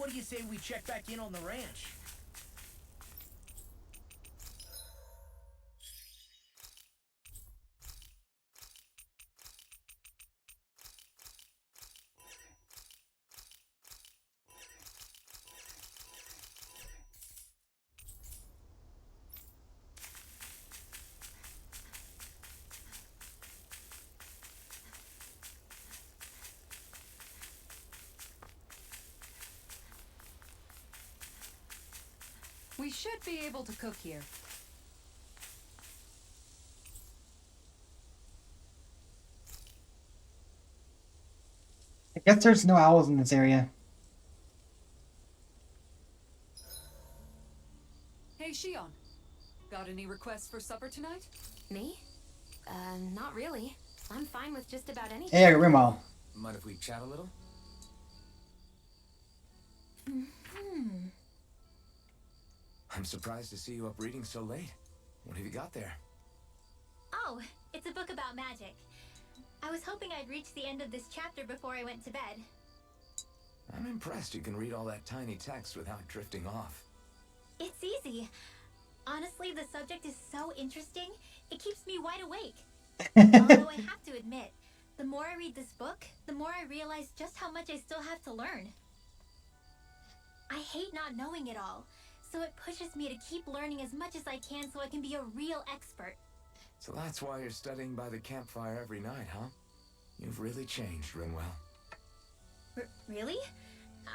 what do you say we check back in on the ranch? We should be able to cook here. I guess there's no owls in this area. Hey, Shion. Got any requests for supper tonight? Me? Not really. I'm fine with just about anything. Hey, Rimo. Mind if we chat a little? I'm surprised to see you up reading so late. What have you got there? Oh, it's a book about magic. I was hoping I'd reach the end of this chapter before I went to bed. I'm impressed you can read all that tiny text without drifting off. It's easy. Honestly, the subject is so interesting, it keeps me wide awake. Although I have to admit, the more I read this book, the more I realize just how much I still have to learn. I hate not knowing it all, so it pushes me to keep learning as much as I can so I can be a real expert. So that's why you're studying by the campfire every night, huh? You've really changed, Rinwell. Really?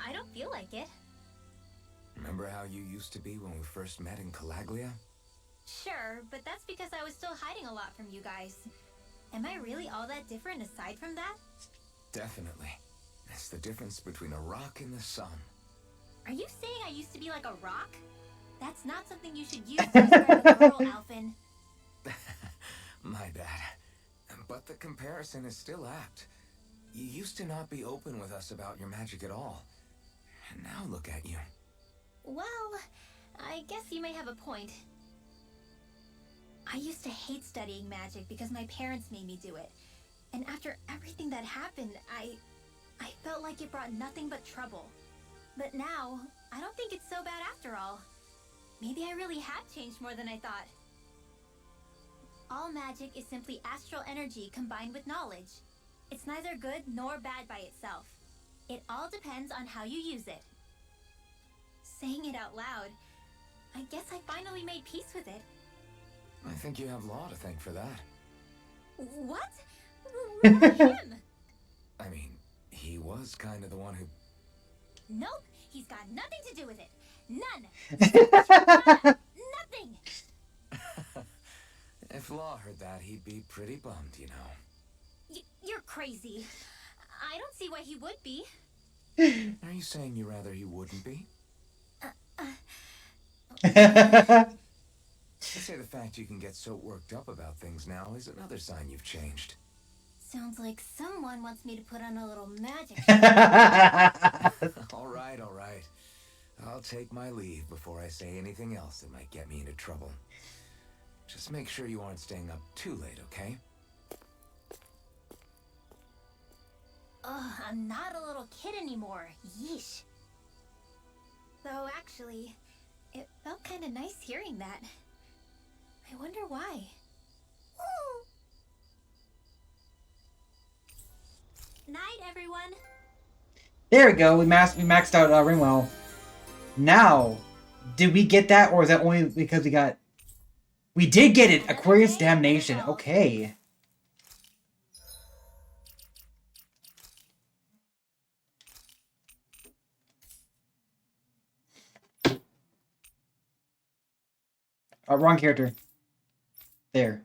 I don't feel like it. Remember how you used to be when we first met in Calaglia? Sure, but that's because I was still hiding a lot from you guys. Am I really all that different aside from that? Definitely. It's the difference between a rock and the sun. Are you saying I used to be like a rock? That's not something you should use to describe a girl, Alphen. My bad. But the comparison is still apt. You used to not be open with us about your magic at all. And now look at you. Well, I guess you may have a point. I used to hate studying magic because my parents made me do it. And after everything that happened, I felt like it brought nothing but trouble. But now, I don't think it's so bad after all. Maybe I really have changed more than I thought. All magic is simply astral energy combined with knowledge. It's neither good nor bad by itself. It all depends on how you use it. Saying it out loud, I guess I finally made peace with it. I think you have Law to thank for that. What? What about him? I mean, he was kind of the one who... Nope, he's got nothing to do with it. None. Nothing. If Law heard that, he'd be pretty bummed, you know. You're crazy. I don't see why he would be. Are you saying you rather he wouldn't be? I'd say the fact you can get so worked up about things now is another sign you've changed. Sounds like someone wants me to put on a little magic. All right, all right. I'll take my leave before I say anything else that might get me into trouble. Just make sure you aren't staying up too late, okay? Ugh, I'm not a little kid anymore. Yeesh. Though actually, it felt kind of nice hearing that. I wonder why. Night, everyone. There we go. We maxed out Ringwell. Now, did we get that, or is that only because we got? We did get it. Aquarius Damnation. Okay. Wrong character. There.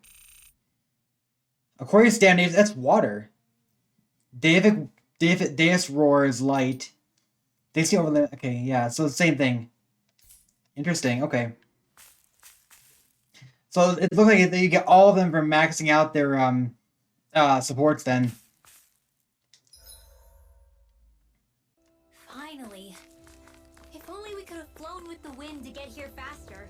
Aquarius Damnation. That's water. Deus Roar is light. They see over the... Okay, yeah, so same thing. Interesting, okay. So it looks like you get all of them from maxing out their supports then. Finally. If only we could have flown with the wind to get here faster.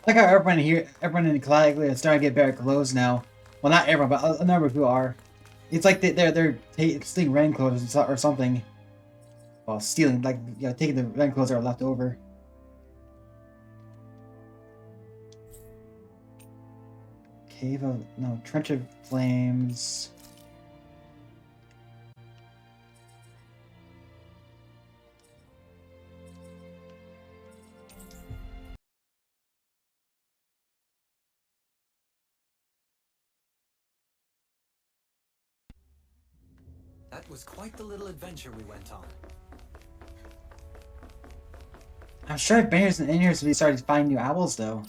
Like how everyone here, everyone in Calaglia is starting to get better clothes now. Well, not everyone, but a number of people are. It's like they're stealing rain clothes or something. Well, stealing, like, you know, taking the rain clothes that are left over. Cave of no Trench of Flames. That was quite the little adventure we went on. I'm sure I've been here in here since we started finding new owls, though.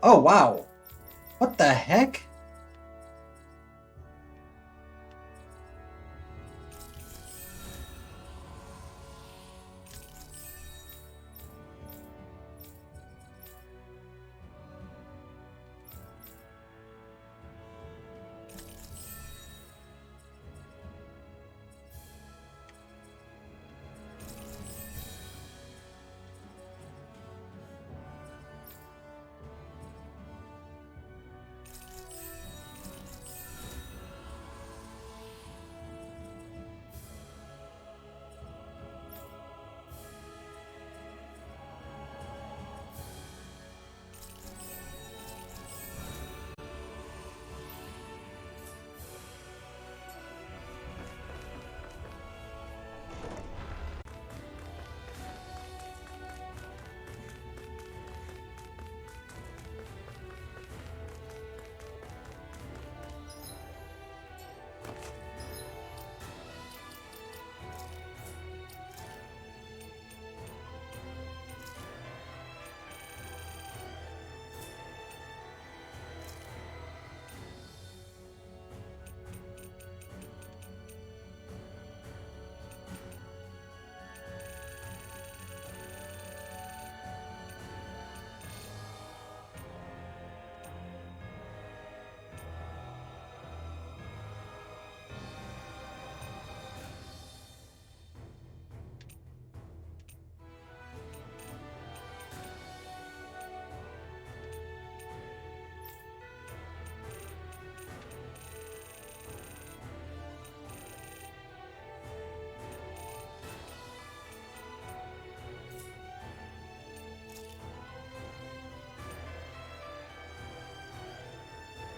Oh, wow. What the heck?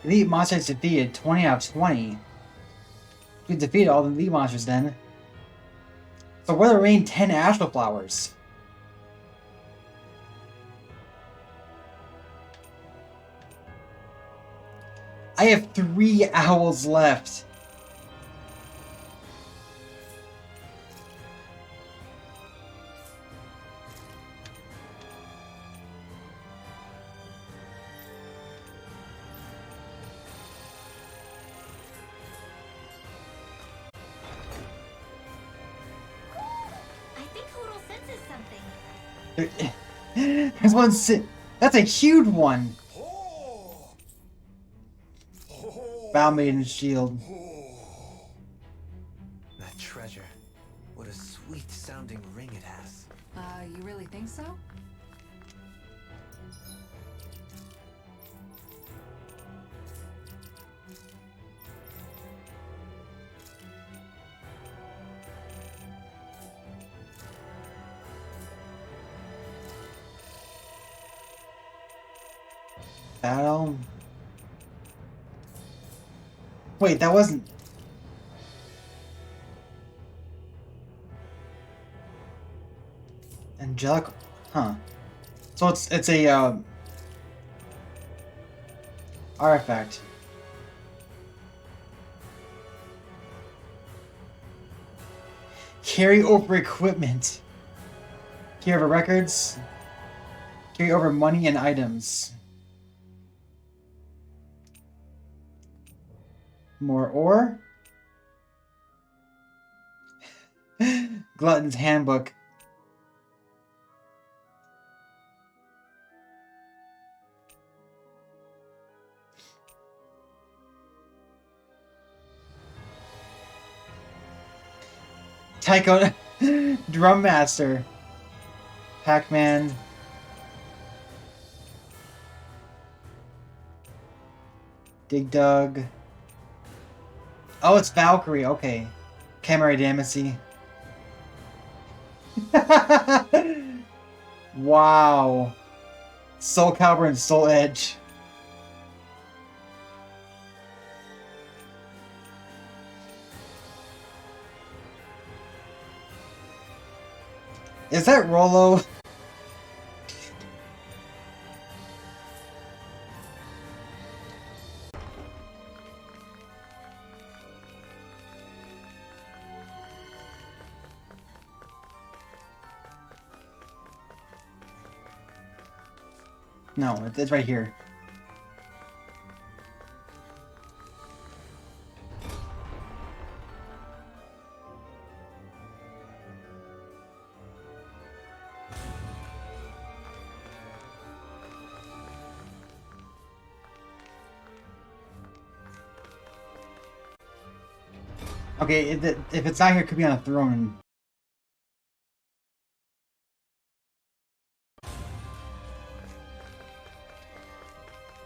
Elite monsters defeated 20 out of 20. We defeated all the elite monsters then. So where are the remaining 10 astral flowers? I have 3 owls left. I think Hoodle senses something. There's one that's a huge one. Bow Maiden's shield. That treasure. What a sweet sounding ring it has. You really think so? Battle. Wait, that wasn't. Angelic, huh? So it's a artifact. Carry over equipment. Carry over records. Carry over money and items. More ore. Glutton's Handbook. Tycho Drum Master. Pac-Man. Dig Dug. Oh, it's Valkyrie. Okay. Camera Damacy. Wow. Soul Calibur and Soul Edge. Is that Rolo? No, it's right here. Okay, if it's not here, it could be on a throne.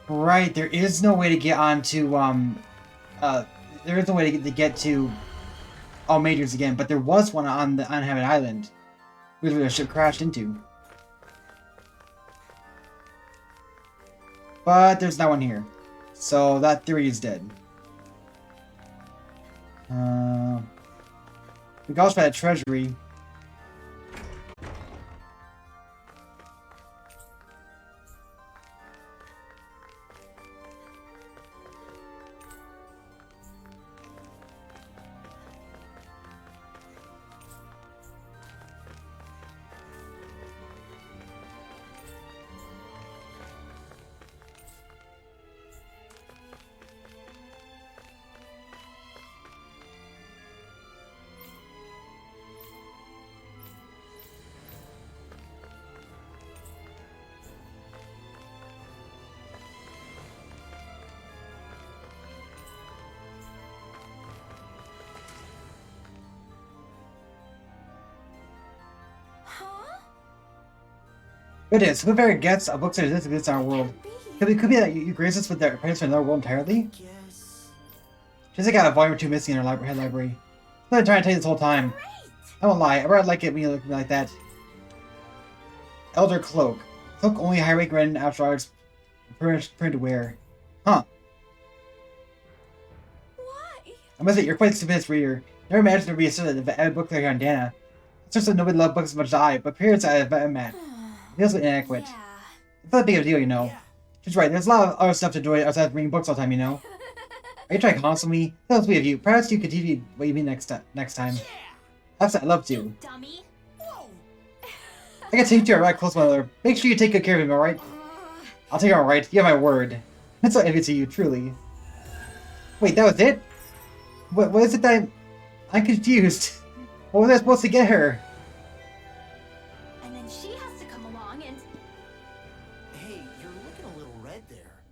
Right, there is no way to get onto, there is no way to get to all majors again, but there was one on the Uninhabited Island, which the ship crashed into. But there's not one here, so that theory is dead. We can also find a treasury. It is. Whoever gets a book that exists in our world. Could be that you grace us with their parents from another world entirely? Guess. She's got a volume or two missing in her library. I've been trying to tell you this whole time. I won't lie, I rather like it when you look at me like that. Elder Cloak. Cloak only high rank red after arts permitted to wear. Huh. Why? I must say, you're quite a stupendous reader. Never imagined there would be a sort of book like here on Dana. It's just that nobody loved books as much as I, but periods I've met. It feels inadequate. Yeah. It's not that big of a deal, you know. She's right, there's a lot of other stuff to do outside of reading books all the time, you know. Are you trying to console me? That was sweet of you. Perhaps you could teach me what you mean next time. I'd love to. Dummy. I can take you right close, mother. Make sure you take good care of him, alright? I'll take it alright. You have my word. That's so envious of you, truly. Wait, that was it? What is it that I'm confused. What was I supposed to get her? And then she has to come along and... Hey, you're looking a little red there.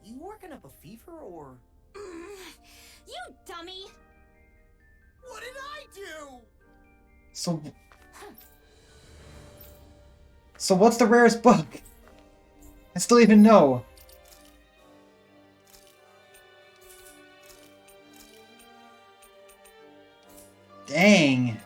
You working up a fever or? You dummy! What did I do? So what's the rarest book? I still even know. Dang.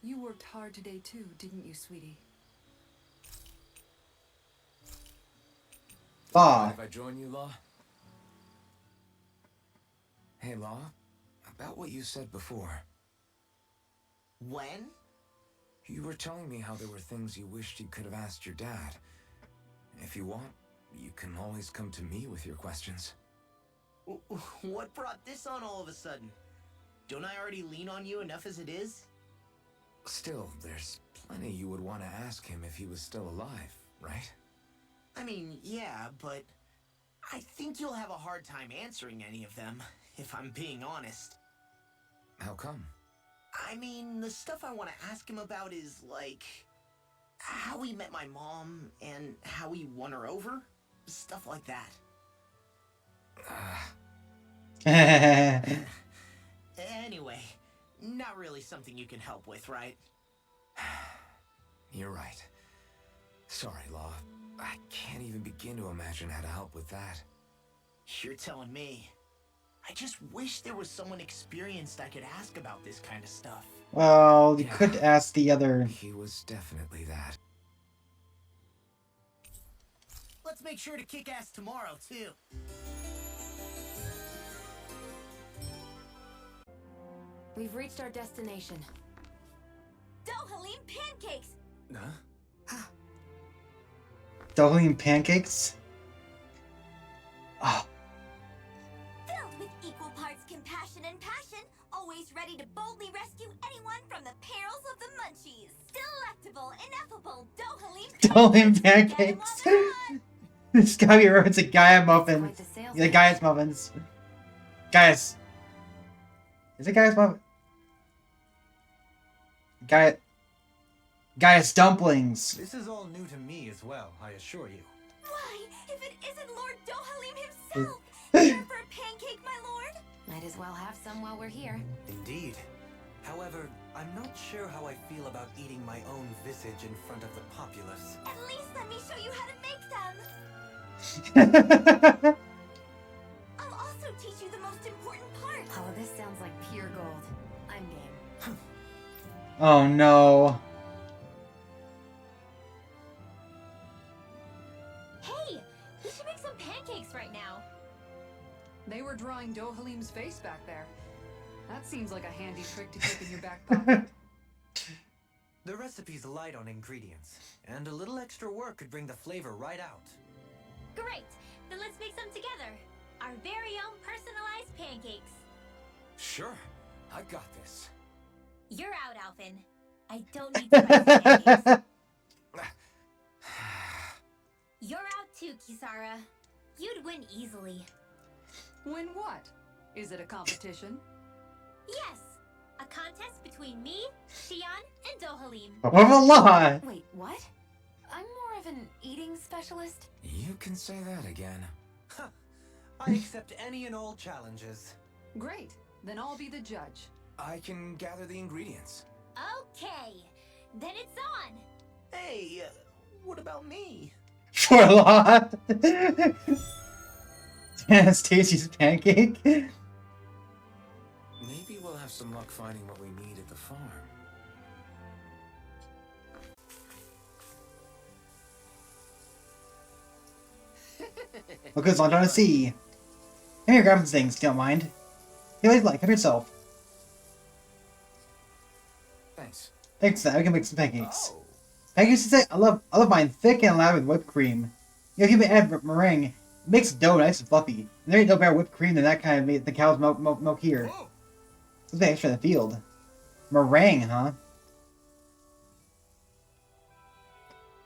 You worked hard today too, didn't you, sweetie? Law. If I join you, Law? Hey, Law. About what you said before. When? You were telling me how there were things you wished you could have asked your dad. If you want, you can always come to me with your questions. What brought this on all of a sudden? Don't I already lean on you enough as it is? Still, there's plenty you would want to ask him if he was still alive, right? I mean, yeah, but I think you'll have a hard time answering any of them, if I'm being honest. How come? I mean, the stuff I want to ask him about is, like, how he met my mom and how he won her over. Stuff like that. Anyway, not really something you can help with, right? You're right. Sorry, Law. I can't even begin to imagine how to help with that. You're telling me. I just wish there was someone experienced I could ask about this kind of stuff. Well, you Yeah. could ask the other. He was definitely that. Let's make sure to kick ass tomorrow, too. We've reached our destination. Dohalim pancakes! Huh? Doubling pancakes? Oh, Filled with equal parts compassion and passion, always ready to boldly rescue anyone from the perils of the munchies. Delectable, ineffable Dohalim Doubling Get 'em while pancakes. they're hot. This gotta be reference to Gaia muffin. Quite the sales The pitch. Gaia's muffins. Gaia's. Is it Gaia's muffin? Gaia's dumplings. This is all new to me as well, I assure you. Why, if it isn't Lord Dohalim himself! Care for a pancake, my lord? Might as well have some while we're here. Indeed. However, I'm not sure how I feel about eating my own visage in front of the populace. At least let me show you how to make them. I'll also teach you the most important part. Oh, this sounds like pure gold. I'm game. Oh no. Hey, we should make some pancakes right now. They were drawing Dohalim's face back there. That seems like a handy trick to keep in your back pocket. The recipe's light on ingredients, and a little extra work could bring the flavor right out. Great, then let's make some together. Our very own personalized pancakes. Sure, I got this. You're out, Alvin. I don't need spicy pancakes. You're out too, Kisara. You'd win easily. Win what? Is it a competition? Yes, a contest between me, Shion, and Dohalim. What a lie. Wait, what? I'm more of an eating specialist. You can say that again. I accept any and all challenges. Great. Then I'll be the judge. I can gather the ingredients. Okay, then it's on. Hey, what about me? For a lot. Stacy's pancake. Maybe we'll have some luck finding what we need at the farm. What goes on to see? Come here, grab some things, if you don't mind. Hey, like, help yourself. Thanks. Thanks, we can make some pancakes. Oh, Pancakes, I love mine thick and loud with whipped cream. You know, if you add meringue, it makes dough nice and fluffy. And there ain't no better whipped cream than that kind of the cow's milk here. whoa. Something extra in the field. Meringue, huh?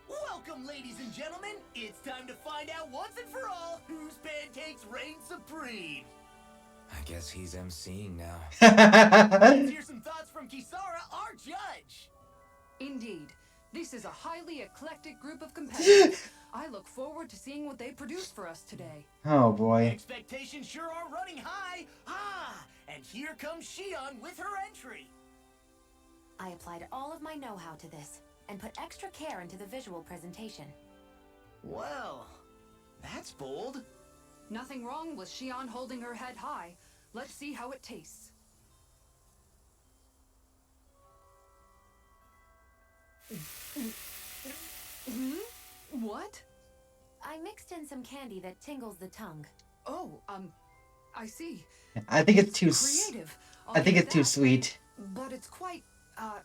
Welcome, ladies and gentlemen. It's time to find out once and for all whose pancakes reign supreme. I guess he's emceeing now. Let's hear some thoughts from Kisara, our judge. Indeed. This is a highly eclectic group of competitors. I look forward to seeing what they produce for us today. Oh boy. Expectations sure are running high. And here comes Shion with her entry. I applied all of my know-how to this, and put extra care into the visual presentation. Well, that's bold. Nothing wrong with Shion holding her head high. Let's see how it tastes. What? I mixed in some candy that tingles the tongue. Oh, I see. I think it's too. Creative. I think give it's too that. sweet. But it's quite, a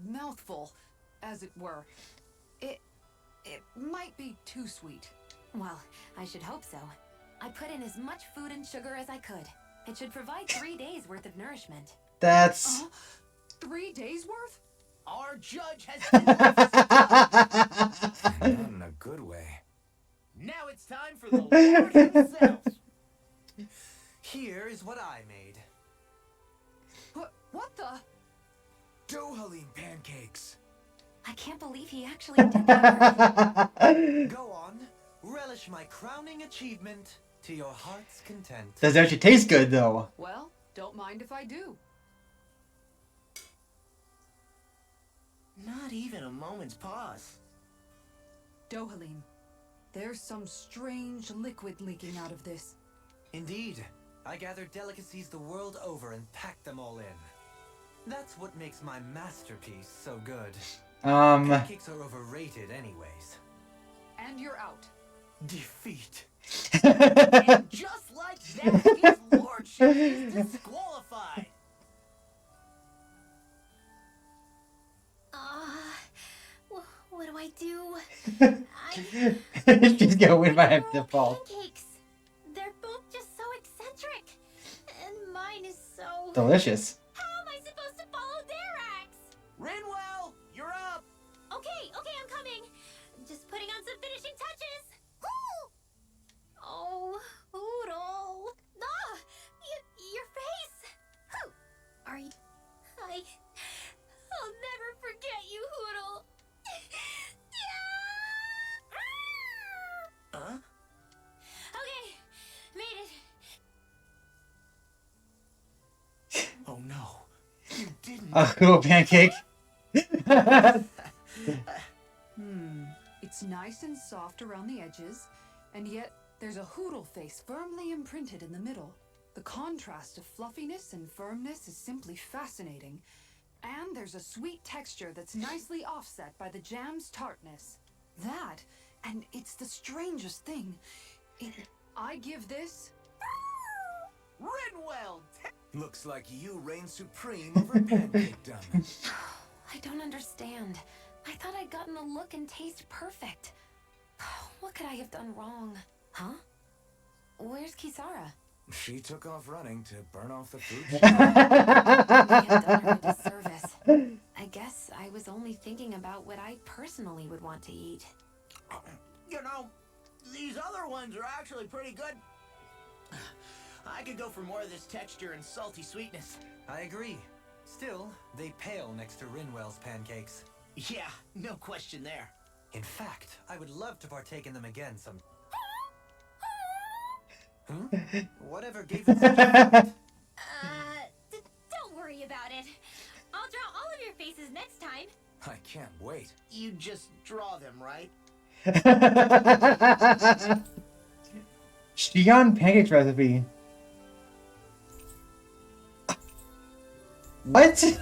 mouthful, as it were. It might be too sweet. Well, I should hope so. I put in as much food and sugar as I could. It should provide 3 days worth of nourishment. That's. 3 days worth? Our judge has And not in a good way. Now it's time for the Lord himself. Here is what I made. What the? Dohaline pancakes. I can't believe he actually did that. Go on, relish my crowning achievement to your heart's content. Does it actually taste good though? Well, don't mind if I do. Not even a moment's pause. Dohaline, there's some strange liquid leaking out of this. Indeed, I gathered delicacies the world over and packed them all in. That's what makes my masterpiece so good. Pancakes are overrated anyways. And you're out. Defeat. And just like that, his lordship is disqualified. What do I do? She's gonna win by They're all default. Pancakes. They're both just so eccentric. And mine is so... Delicious. How am I supposed to follow their acts? Rinwell, you're up. Okay, I'm coming. Just putting on some finishing touches. Oh, Oodle. Ah, your face. Are you... I'll never forget you, Hoodle. Huh? Okay, made it. Oh no, you didn't. A cool pancake. It's nice and soft around the edges, and yet there's a hoodle face firmly imprinted in the middle. The contrast of fluffiness and firmness is simply fascinating. And there's a sweet texture that's nicely offset by the jam's tartness. That, and it's the strangest thing. I give this... Rinwell. Looks like you reign supreme over pancake-dom. I don't understand. I thought I'd gotten the look and taste perfect. What could I have done wrong? Huh? Where's Kisara? She took off running to burn off the food. I have done her a disservice. I guess I was only thinking about what I personally would want to eat. You know, these other ones are actually pretty good. I could go for more of this texture and salty sweetness. I agree. Still, they pale next to Rinwell's pancakes. Yeah, no question there. In fact, I would love to partake in them again some... Whatever gave it such a... Don't worry about it. I'll draw all of your faces next time. I can't wait. You just draw them, right? Shion pancakes recipe. What?